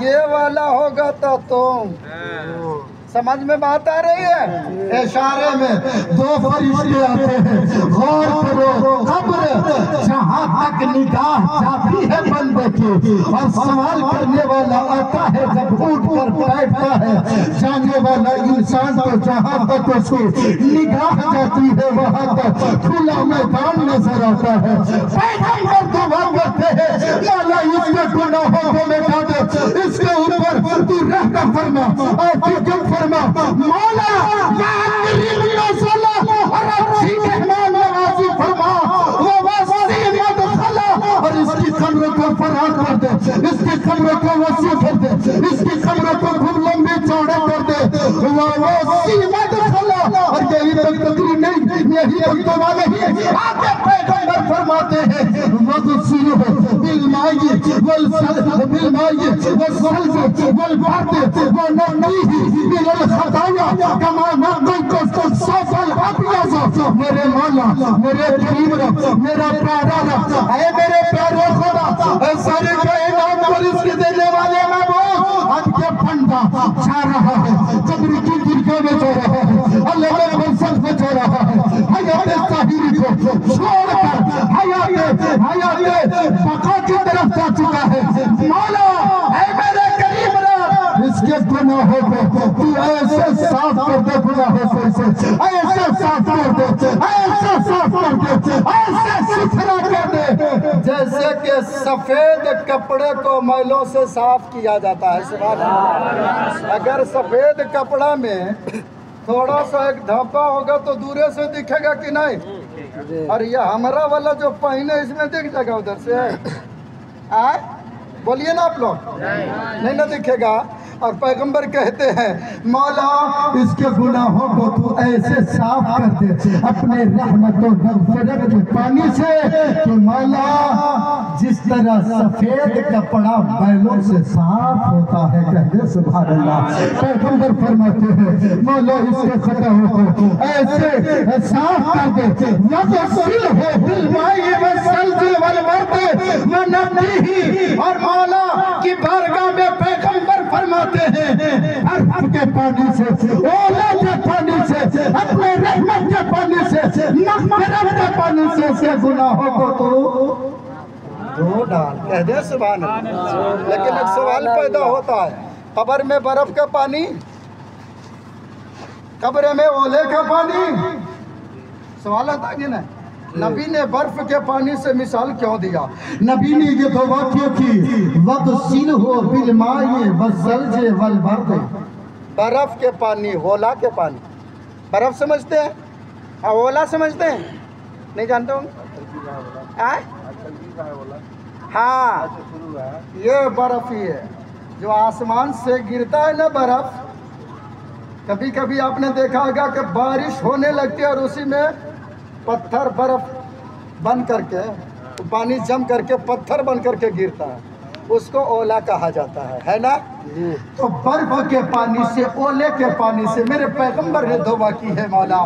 یہ والا ہوگا تو تم سمجھ میں بات آ رہی ہے؟ اشارے میں دو فرشتے آتے ہیں، غور کرو قبر جہاں تک نگاہ جاتی ہے بندے کی، اور سوال کرنے والا آتا ہے جب اٹھ کر بیٹھتا ہے، جانے والا انسان کو جہاں تک اس کی نگاہ جاتی ہے وہاں تک کھلا میدان نظر آتا ہے۔ پیغمبر دعا کرتے ہیں مولا اس کے گناہوں کو مٹا دے، اس کے اوپر تو رحم فرما اور تو فرما مولا یا کریم یا صلی اور اچھی مہمان نوازی فرما، وہ وسیع مدخلا، اور اس کی قبر کو فرار کر دے، اس کی قبر کو وسیع کر دے، اس کی قبر کو خوب لمبی چوڑا کر دے، وہ وسیع مدخلا۔ اور یہی تک تقریر نہیں، یہی تک دعا نہیں، آگے پیغمبر فرماتے ہیں وَغْسِلْهُ بِالْمَاءِ وَالثَّلْجِ وَالْبَرْدِ وَنَقِّهِ مِنَ الْخَطَايَا كَمَا نَقَّيْتَ الثَّوْبَ الْأَبْيَضَ۔ میرے مولا، میرے کریم رب، میرا پیارا رب، اے میرے پیارے خدا، اے سارے کائنات کو رزق دینے والے محبوب، اب کے بندہ جا رہا ہے، قبر کی گرگوں میں جا رہا ہے، اللہ میں برسل میں جا رہا ہے، حیات ظاہری کو چھوڑ کر حیات بقا کی طرف جا چکا ہے۔ مولا اے میرے کریم رب، اس کے گناہوں کو تو ایسے صاف کر دے، گناہوں سے ایسے صاف کر دے، ایسے صاف کر دے، ایسے ستھرا کر دے جیسے کہ سفید کپڑے کو میلوں سے صاف کیا جاتا ہے۔ سبحان اللہ۔ اگر سفید کپڑا میں تھوڑا سا ایک دھبا ہوگا تو دورے سے دکھے گا کہ نہیں؟ اور یہ ہمارا والا جو پہنے اس میں دکھ جائے گا ادھر سے، بولیے نا آپ لوگ، نہیں نہ دکھے گا۔ اور پیغمبر کہتے ہیں مولا اس کے گناہوں کو تو ایسے صاف کر دے اپنے رحمت و مغفرت کے پانی سے کہ مولا جس طرح سفید کپڑا میلوں سے صاف ہوتا ہے، کہتے سبحان اللہ۔ پیغمبر فرماتے ہیں مولا اس کے خطاؤں کو ایسے صاف کر دے، وَغْسِلْهُ بِالْمَاءِ وَالثَّلْجِ وَالْبَرْدِ وَنَقِّهِ۔ اور مولا کی بارگاہ میں پیغمبر فرماتے ہیں برف کے پانی سے، اولے کے پانی سے، اپنے رحمت کے پانی سے، مغفرت کے پانی سے اس کے گناہوں کو تو دھو ڈال، کہہ دے سبحان اللہ۔ لیکن ایک سوال پیدا ہوتا ہے، قبر میں برف کا پانی، قبر میں اولے کا پانی، سوال آتا ہے کہ نہیں؟ نبی نے برف کے پانی سے مثال کیوں دیا؟ نبی نے یہ دعا کیوں کی وَغْسِلْهُ بِالْمَاءِ وَالثَّلْجِ وَالْبَرْدِ۔ برف کے پانی، اولا کے پانی، برف سمجھتے ہیں؟ اولا سمجھتے ہیں؟ نہیں جانتے ہوں؟ ہاں یہ برف ہی ہے جو آسمان سے گرتا ہے نا برف۔ کبھی کبھی آپ نے دیکھا ہوگا کہ بارش ہونے لگتی ہے اور اسی میں پتھر برف بن کر کے، پانی جم کر کے پتھر بن کر کے گرتا ہے، اس کو اولا کہا جاتا ہے نا؟ تو برف کے پانی سے، اولے کے پانی سے میرے پیغمبر نے دعا کی ہے مولا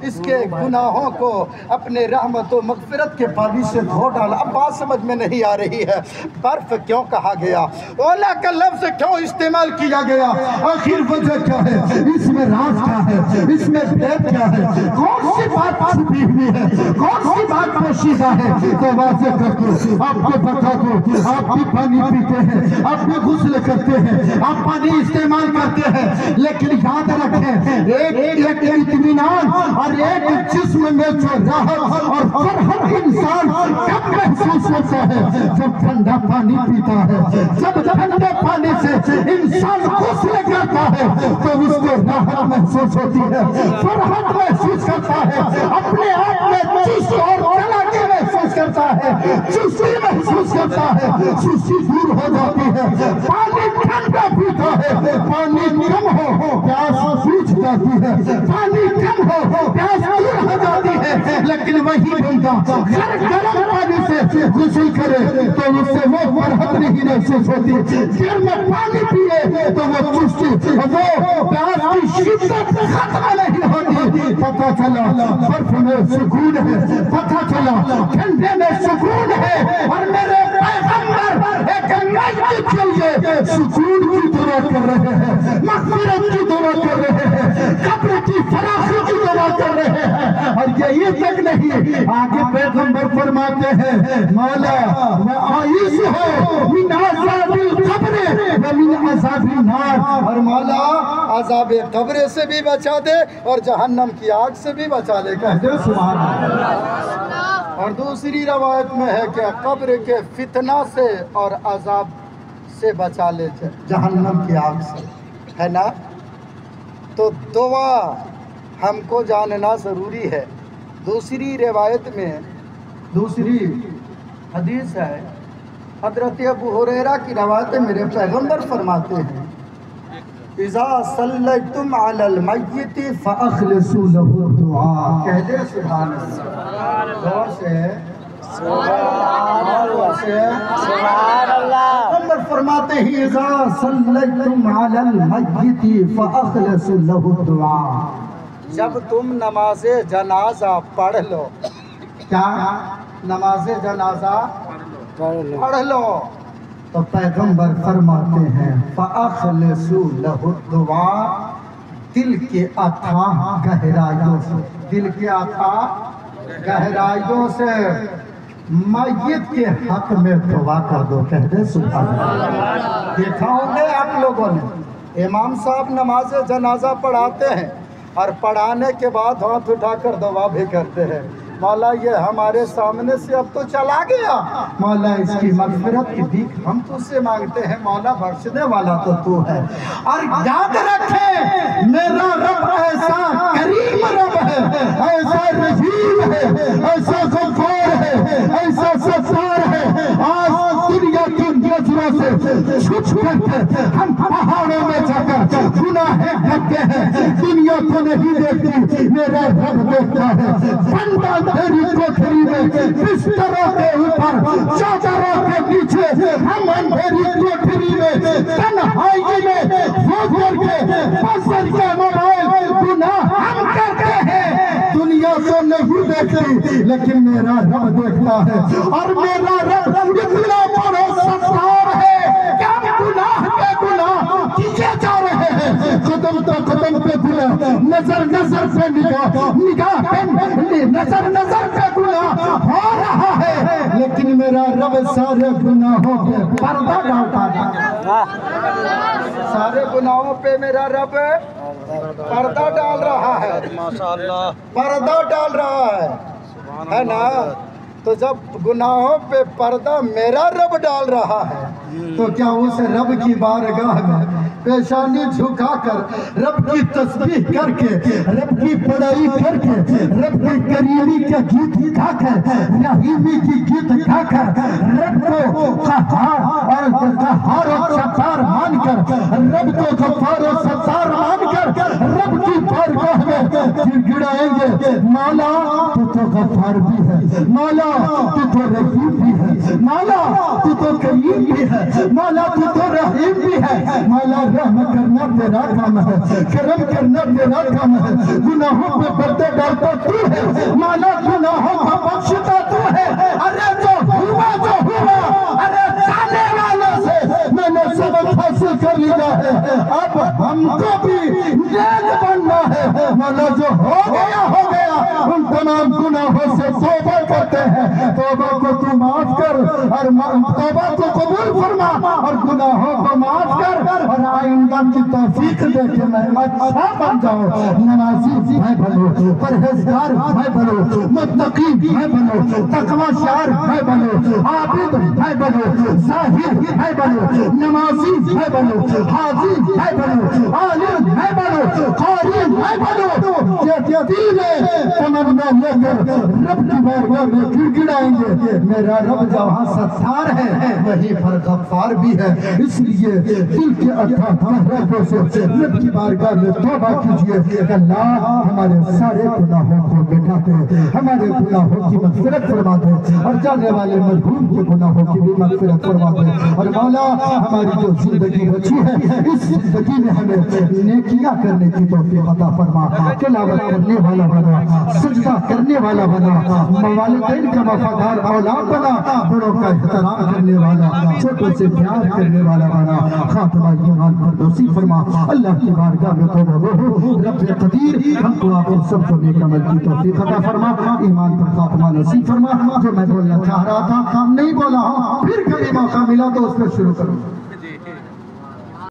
اس کے گناہوں کو اپنے رحمت و مغفرت کے پانی سے دھو ڈالا۔ اب بات سمجھ میں نہیں آ رہی ہے، برف کیوں کہا گیا، اولا کا لفظ کیوں استعمال کیا گیا، آخر وجہ کیا ہے، اس میں راز کیا ہے، اس میں بھید کیا ہے، کون سی بات چھپی ہوئی ہے، کون سی بات پوشیدہ ہے، تو واضح کر کے آپ کو بتا دو۔ آپ بھی پانی پیتے ہیں، آپ بھی غسل کرتے ہیں، آپ پانی استعمال کرتے ہیں، لیکن یاد رکھیں ایک اطمینان اور ایک جسم میں جو راحت اور فرحت انسان کب محسوس ہوتا ہے، جب ٹھنڈا پانی پیتا ہے، جب ٹھنڈے پانی سے انسان غسل کرتا ہے تو اس کو راحت محسوس ہوتی ہے، فرحت محسوس کرتا ہے، اپنے آپ میں چست اور تلاقی محسوس کرتا ہے، چستی محسوس کرتا ہے، چستی دور ہو جاتی ہے۔ پانی ٹھنڈا پیتا ہے، پانی کم ہو پیاس سوچ جاتی ہے، پانی کم ہو پیاس دور ہو جاتی ہے، لیکن وہی بندہ گرم پانی سے غسل کرے تو اس سے وہ فرحت نہیں محسوس ہوتی، گرم پانی پیے تو وہ چستی، وہ پیاس کی شدت ختم نہیں ہوتی۔ پتہ چلا برف میں سکون ہے، پتہ چلا ٹھنڈے میں سکون ہے، اور میرے پیغمبر ایک نئی کے لیے کے سکون کی دعا کر رہے ہیں، مغفرت کی دعا کر رہے ہیں، قبر کی فراخی کی دعا کر رہے ہیں۔ اور یہی تک نہیں، آگے پیغمبر فرماتے ہیں مولا وَأَعِيذُ مِنْ عَذَابِ الْقَبْرِ وَمِنْ عَذَابِ النَّارِ، اور مولا عذاب قبر سے بھی بچا دے اور جہنم کی آگ سے بھی بچا لے، کہہ دے سبحان اللہ۔ اور دوسری روایت میں ہے کہ قبر کے فتنہ سے اور عذاب سے بچا لے جہنم کی آگ سے، ہے نا؟ تو دعا ہم کو جاننا ضروری ہے۔ دوسری روایت میں دوسری حدیث ہے، حضرت ابو ہریرہ کی روایت میرے پیغمبر فرماتے ہیں اذا صلیتم علی المیت فاخلصوا له الدعاء، کہہ دے سبحان اللہ، غور سے سبحان اللہ۔ پیغمبر فرماتے ہیں اذا صلیتم علی المیت فاخلصوا له الدعاء، جب تم نماز جنازہ پڑھ لو، کیا نماز جنازہ پڑھ لو، تو پیغمبر فرماتے ہیں فَأَخْلِصُوا لَهُ الدُّعَاء، دل کے اتھاہ گہرائیوں سے، دل کے اتھاہ گہرائیوں سے میت کے حق میں دعا کر دو، کہہ دے سبحان اللہ۔ دیکھا ہوں گے آپ لوگوں نے امام صاحب نماز جنازہ پڑھاتے ہیں اور پڑھانے کے بعد ہاتھ اٹھا کر دعا بھی کرتے ہیں، مولا یہ ہمارے سامنے سے اب تو چلا گیا، مولا اس کی مغفرت کی بھیک ہم تو سے مانگتے ہیں، مولا بخشنے والا تو ہے۔ اور یاد رکھیں میرا رب ایسا کریم رب ہے، ایسا رحیم ہے، ایسا غفار ہے، ایسا ستار ہے۔ آج دنیا کی نظروں سے چھپ کر ہم پہاڑوں میں جا کر گناہ کرتے ہیں، دنیا کو نہیں دیکھتی، میرا رب دیکھتا ہے۔ بندہ تیری کوٹھری میں بستروں کے اوپر چادروں کے پیچھے ہم اندھیری کوٹھری میں تنہائی میں ہو کر کے بسر کے موبائل گناہ ہم کرتے ہیں، دنیا کو نہیں دیکھتی لیکن میرا رب دیکھتا ہے، اور میرا رب اتنا بڑا ستار ہے کہ ہم گناہ کے گناہ کیے جا رہے ہیں، قدم تو قدم پہ گناہ، نظر نظر پہ نگاہ، نگاہ پہ نظر نظر پہ گناہ ہو رہا ہے، لیکن میرا رب سارے گناہوں پہ پردہ ڈالتا ہے، سارے گناہوں پہ میرا رب پردہ ڈال رہا ہے، پردہ ڈال رہا ہے نا؟ تو جب گناہوں پہ پردہ میرا رب ڈال رہا ہے تو کیا اس رب کی بارگاہ میں پیشانی جھکا کر رب کی تسبیح کر کے، رب کی بڑائی کر کے، رب کی کریمی کا گیت گا کر، رحیمی کی گیت گا کر، رب کو قہار و ستار مان کر، رب کو غفار و ستار مان کر رب کی بارگاہ میں گڑگڑائیں گے، مولا تو غفار بھی ہے، مولا تو رحیم بھی ہے، مولا تو کریم بھی ہے، مولا تو رحیم بھی ہے، مولا رحم کرنا تیرا کام ہے، کرم کرنا تیرا کام ہے، گناہوں پہ پردے ڈالتا تو ہے، مولا گناہوں کو بخشتا تو ہے، ارے جو ہوا ارے جانے والوں سے میں نے سبق حاصل کر لیا ہے، اب ہم کو بھی نیک بننا ہے، مولا جو ہو گیا ان تمام گناہوں سے توبہ کرتے ہیں، توبہ کو تو معاف کر اور توبہ کو قبول فرما اور گناہوں کو معاف کر، اور آئندہ کی توفیق دے کہ میں اچھا بن جاؤں، نمازی بھائی بنو، پرہیزگار بھائی بنو، متقی بھائی بنو، تقوی شعار بھائی بنو، عابد بھائی بنو، زاہد بھائی بنو، نمازی بھائی بنو، حاجی بھائی بنو، عالم بھائی بنو، قاری بھائی بنو، یہ دین تمنا لے کر رب کی بارگاہ میں گڑگڑائیں گے، میرا رب جہاں ستار ہے وہیں پر غفار بھی ہے، اس لیے دل کے سے رب کی بارگاہ میں توبہ کیجئے کہ اللہ ہمارے سارے گناہوں کو مٹا دے، ہمارے گناہوں کی مغفرت فرما دے، اور جانے والے مرحوم کے گناہوں کی بھی مغفرت فرما دے، اور مولا ہماری جو زندگی بچی ہے اس زندگی میں ہمیں نیکیاں کرنے کی توفیق عطا فرما، تلاوت کرنے والا بنا، سجدہ کرنے والا بنا، والدین کا وفادار اولاد بنا، بڑوں کا احترام کرنے والا، چھوٹوں سے پیار کرنے والا بنا، خاتمہ ایمان فردوسی فرما۔ اللہ کی بارگاہ میں توبہ ہو، رب قدیر ہم کو آپ سب کو نیک عمل کی توفیق عطا فرما، ایمان پر خاتمہ نصیب فرما۔ جو میں بولنا چاہ رہا تھا نہیں بولا ہوں، پھر کبھی موقع ملا تو اس پہ شروع کروں۔